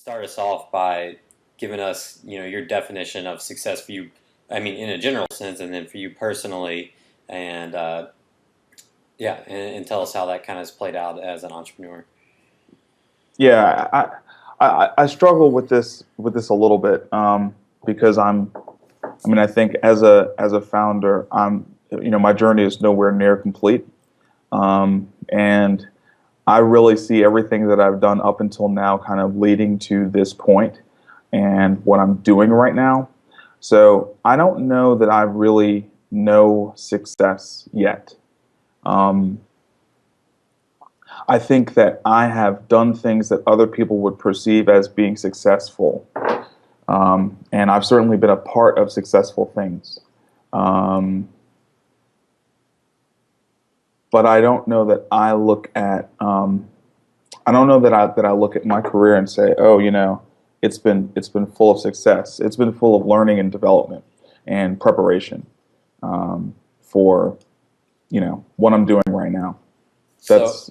start us off by giving us, your definition of success for you. I mean, in a general sense, and then for you personally, and yeah, and tell us how that kind of has played out as an entrepreneur. Yeah, I struggle with this a little bit because I mean, I think as a founder, my journey is nowhere near complete, and I really see everything that I've done up until now kind of leading to this point and what I'm doing right now. So I don't know that I really know success yet. Um, I think that I have done things that other people would perceive as being successful. And I've certainly been a part of successful things. Um, but I don't know that I don't know that I look at my career and say, oh, it's been full of success. It's been full of learning and development and preparation for what I'm doing right now. So, That's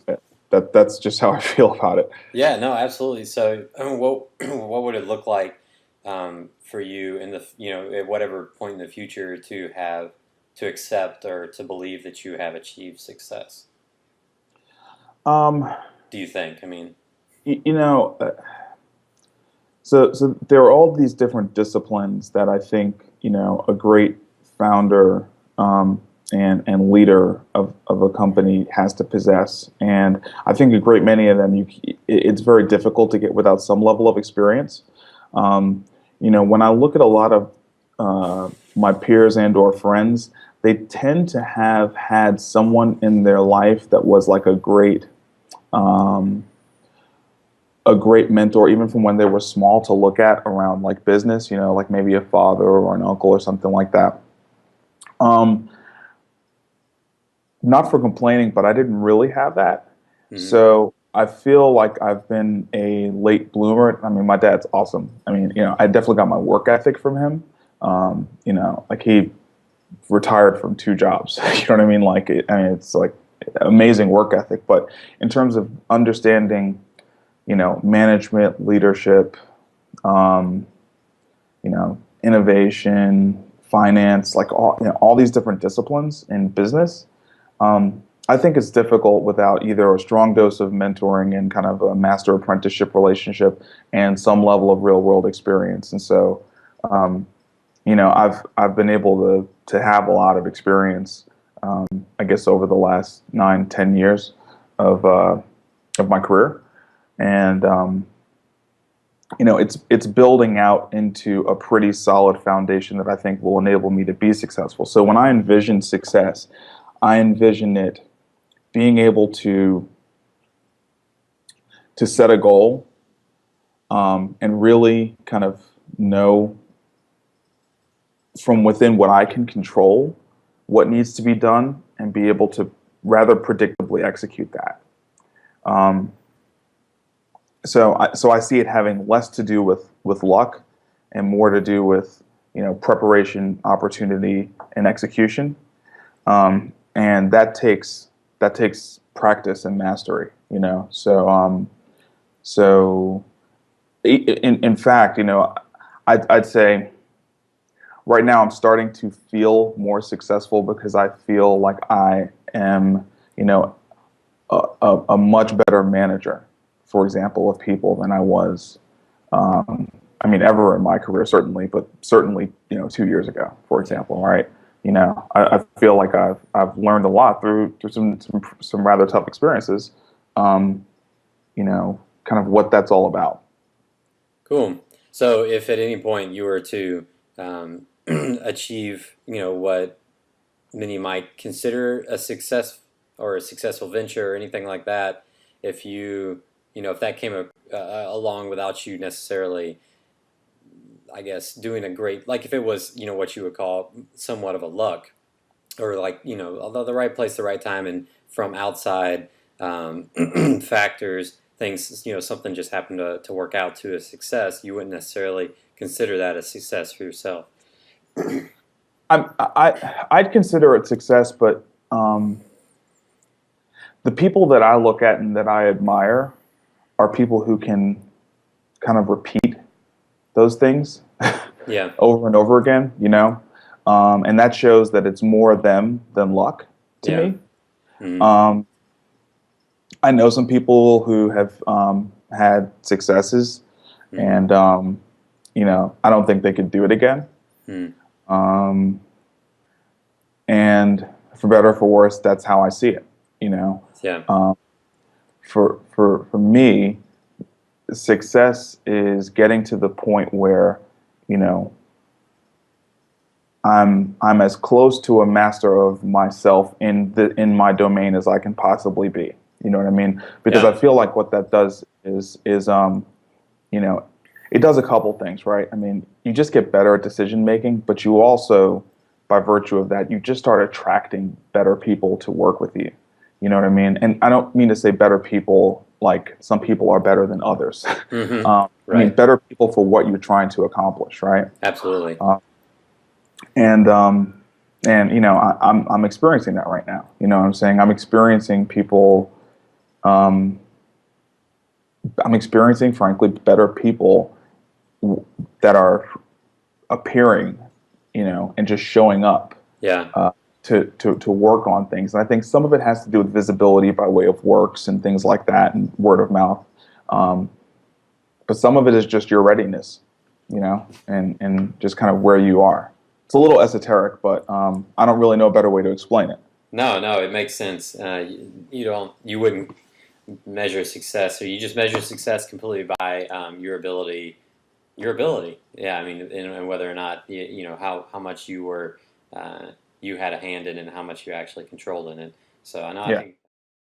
that's just how I feel about it. yeah, no, absolutely. So, what would it look like for you in the at whatever point in the future to accept or to believe that you have achieved success? Um, Do you think? I mean, y- you know, uh, so there are all these different disciplines that I think a great founder and leader of a company has to possess, and I think a great many of them it's very difficult to get without some level of experience. Um, when I look at a lot of my peers and or friends, they tend to have had someone in their life that was like um, a great mentor, even from when they were small, to look at around like business, like maybe a father or an uncle or something like that. Um, Not for complaining, but I didn't really have that. mhm. So I feel like I've been a late bloomer. I mean, my dad's awesome. I mean, I definitely got my work ethic from him. Like he retired from two jobs. You know what I mean? I mean, it's like amazing work ethic. But in terms of understanding, management, leadership, um, innovation, finance, like all these different disciplines in business. I think it's difficult without either a strong dose of mentoring and kind of a master apprenticeship relationship and some level of real world experience. And so, um, I've been able to have a lot of experience, I guess, over the last 9, 10 years of my career, and it's building out into a pretty solid foundation that I think will enable me to be successful. So when I envision success, I envision it being able to set a goal, and really kind of know from within what I can control what needs to be done and be able to rather predictably execute that. Um, so I see it having less to do with luck and more to do with preparation, opportunity, and execution. And that takes practice and mastery. So in fact, I'd say right now I'm starting to feel more successful because I feel like I am, you know, a much better manager, for example, of people than I was. Um, I mean, ever in my career, certainly, but certainly, 2 years ago, for example, right? I feel like I've learned a lot through some rather tough experiences. Um, kind of what that's all about. Cool. So, if at any point you were to achieve, what many might consider a success or a successful venture or anything like that, if if that came along without you necessarily, I guess, doing a great, like if it was, what you would call somewhat of a luck, or like although the right place, the right time, and from outside factors, things something just happened to work out to a success, you wouldn't necessarily consider that a success for yourself. I'd consider it success, but the people that I look at and that I admire are people who can kind of repeat those things Yeah. over and over again, and that shows that it's more them than luck to Yeah. me. Mm-hmm. Um, I know some people who have had successes, Mm-hmm. and I don't think they could do it again. Mm-hmm. Um, and for better or for worse, that's how I see it. You know, Yeah. um, for me, success is getting to the point where, you know, I'm as close to a master of myself in my domain as I can possibly be. You know what I mean? Because I Yeah. feel like what that does is you know, it does a couple things, right? I mean, you just get better at decision making, but you also, by virtue of that, you just start attracting better people to work with you. You know what I mean? And I don't mean to say better people like some people are better than others. Mm-hmm. I mean Right. better people for what you're trying to accomplish, right? Absolutely. Uh, and I'm experiencing that right now. You know what I'm saying? I'm experiencing people. Um, I'm experiencing, frankly, better people that are appearing, and just showing up Yeah. uh, to work on things. And I think some of it has to do with visibility by way of works and things like that, and word of mouth. Um, but some of it is just your readiness, and just kind of where you are. It's a little esoteric, but I don't really know a better way to explain it. No, no, it makes sense. You wouldn't measure success, or you just measure success completely by your ability. Your ability, yeah. I mean, and whether or not how much you were you had a hand in, and how much you actually controlled in it. So I know. I Yeah. think